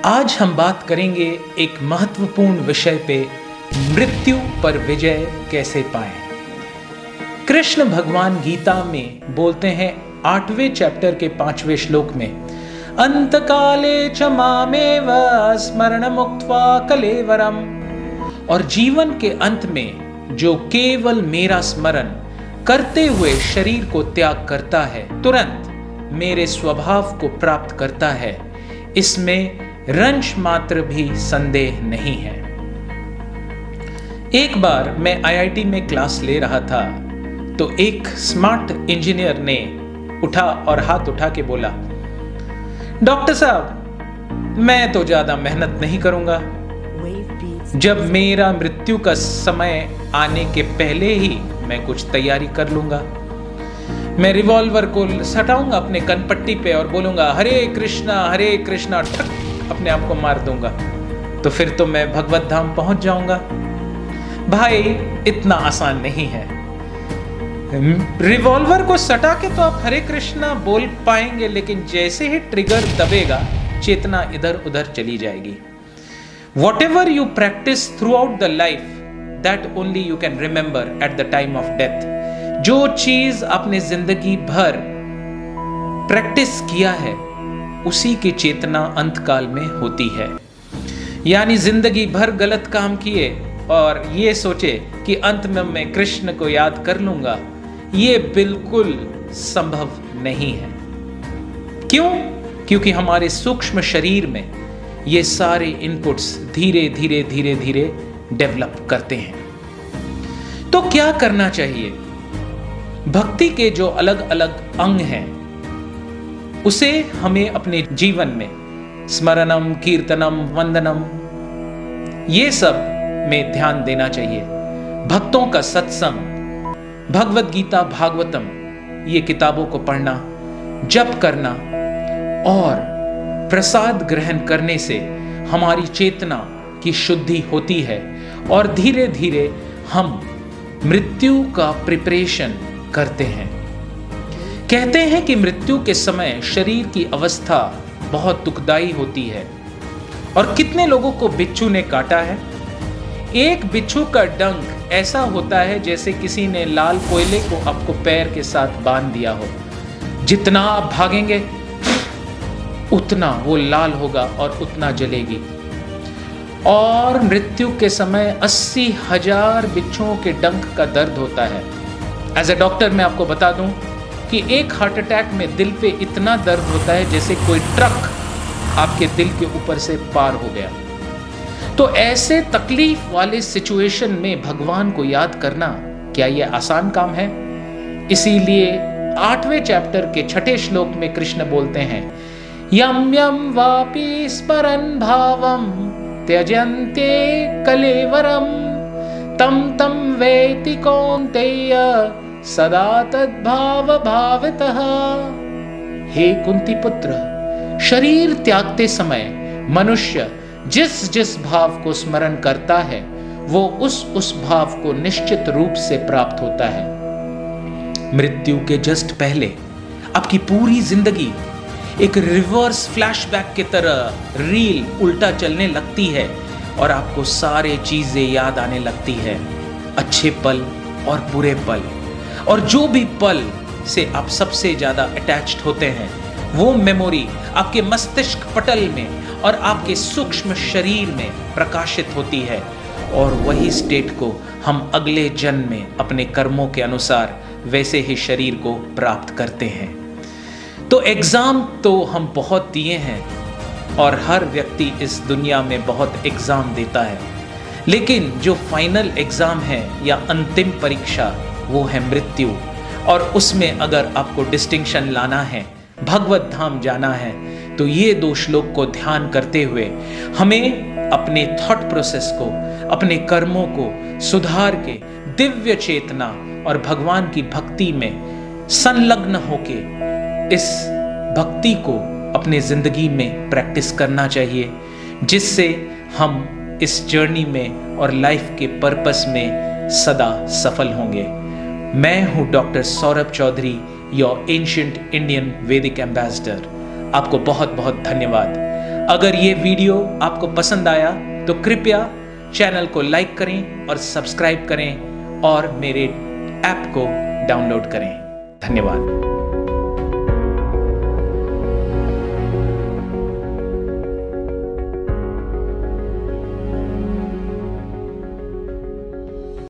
आज हम बात करेंगे एक महत्वपूर्ण विषय पे, मृत्यु पर विजय कैसे पाएं। कृष्ण भगवान गीता में बोलते हैं 8वें चैप्टर के 5वें श्लोक में, अंतकाले च मामेव स्मरण मुक्त्वा कलेवरम। और जीवन के अंत में जो केवल मेरा स्मरण करते हुए शरीर को त्याग करता है, तुरंत मेरे स्वभाव को प्राप्त करता है, इसमें रंश मात्र भी संदेह नहीं है। एक बार मैं आईआईटी में क्लास ले रहा था तो एक स्मार्ट इंजीनियर ने उठा और हाथ उठा के बोला, डॉक्टर साहब मैं तो ज्यादा मेहनत नहीं करूंगा। जब मेरा मृत्यु का समय आने के पहले ही मैं कुछ तैयारी कर लूंगा। मैं रिवॉल्वर को सटाऊंगा अपने कनपट्टी पे और बोलूंगा हरे कृष्णा, ठक अपने आप को मार दूंगा, तो फिर तो मैं भगवत धाम पहुंच जाऊंगा। भाई इतना आसान नहीं है। रिवॉल्वर को सटा के तो आप हरे कृष्णा बोल पाएंगे, लेकिन जैसे ही ट्रिगर दबेगा चेतना इधर उधर चली जाएगी। Whatever you practice throughout the life, that only you can remember at the time of death. जो चीज आपने जिंदगी भर प्रैक्टिस किया है, उसी की चेतना अंतकाल में होती है। यानी जिंदगी भर गलत काम किए और ये सोचे कि अंत में मैं कृष्ण को याद कर लूंगा, ये बिल्कुल संभव नहीं है। क्यों? क्योंकि हमारे सूक्ष्म शरीर में ये सारे इनपुट्स धीरे धीरे डेवलप करते हैं। तो क्या करना चाहिए? भक्ति के जो अलग अलग अंग हैं, उसे हमें अपने जीवन में स्मरणम, कीर्तनम, वंदनम, ये सब में ध्यान देना चाहिए। भक्तों का सत्संग, भगवत गीता, भागवतम, ये किताबों को पढ़ना, जप करना और प्रसाद ग्रहण करने से हमारी चेतना की शुद्धि होती है और धीरे धीरे हम मृत्यु का प्रिपरेशन करते हैं। कहते हैं कि मृत्यु के समय शरीर की अवस्था बहुत दुखदाई होती है। और कितने लोगों को बिच्छू ने काटा है? एक बिच्छू का डंक ऐसा होता है जैसे किसी ने लाल कोयले को आपको पैर के साथ बांध दिया हो। जितना आप भागेंगे उतना वो लाल होगा और उतना जलेगी। और मृत्यु के समय 80,000 बिच्छुओं के डंक का दर्द होता है। एज ए डॉक्टर मैं आपको बता दूं कि एक हार्ट अटैक में दिल पे इतना दर्द होता है जैसे कोई ट्रक आपके दिल के ऊपर से पार हो गया। तो ऐसे तकलीफ वाले सिचुएशन में भगवान को याद करना क्या ये आसान काम है? इसीलिए 8वें चैप्टर के 6ठे श्लोक में कृष्ण बोलते हैं, यम यम वापि स्मरन् भावम त्यजन्ते कलेवरम तम तम वेति कौन्तेय सदा तद्भाव भावतः। हे कुंती पुत्र, शरीर त्यागते समय मनुष्य जिस जिस भाव को स्मरण करता है वो उस भाव को निश्चित रूप से प्राप्त होता है। मृत्यु के जस्ट पहले आपकी पूरी जिंदगी एक रिवर्स फ्लैशबैक की तरह रील उल्टा चलने लगती है और आपको सारे चीजें याद आने लगती है, अच्छे पल और बुरे पल। और जो भी पल से आप सबसे ज्यादा अटैच्ड होते हैं, वो मेमोरी आपके मस्तिष्क पटल में और आपके सूक्ष्म शरीर में प्रकाशित होती है। और वही स्टेट को हम अगले जन्म में अपने कर्मों के अनुसार वैसे ही शरीर को प्राप्त करते हैं। तो एग्जाम तो हम बहुत दिए हैं और हर व्यक्ति इस दुनिया में बहुत एग्जाम देता है, लेकिन जो फाइनल एग्जाम है या अंतिम परीक्षा, वो है मृत्यु। और उसमें अगर आपको डिस्टिंक्शन लाना है, भगवत धाम जाना है, तो ये 2 श्लोक को ध्यान करते हुए हमें अपने थॉट प्रोसेस को, अपने कर्मों को सुधार के दिव्य चेतना और भगवान की भक्ति में संलग्न होके इस भक्ति को अपने जिंदगी में प्रैक्टिस करना चाहिए, जिससे हम इस जर्नी में और लाइफ के पर्पस में सदा सफल होंगे। मैं हूं doctor Saurabh Chaudhary, your ancient Indian Vedic ambassador. आपको बहुत बहुत धन्यवाद। अगर ये वीडियो आपको पसंद आया तो कृपया चैनल को लाइक करें और सब्सक्राइब करें और मेरे ऐप को डाउनलोड करें। धन्यवाद।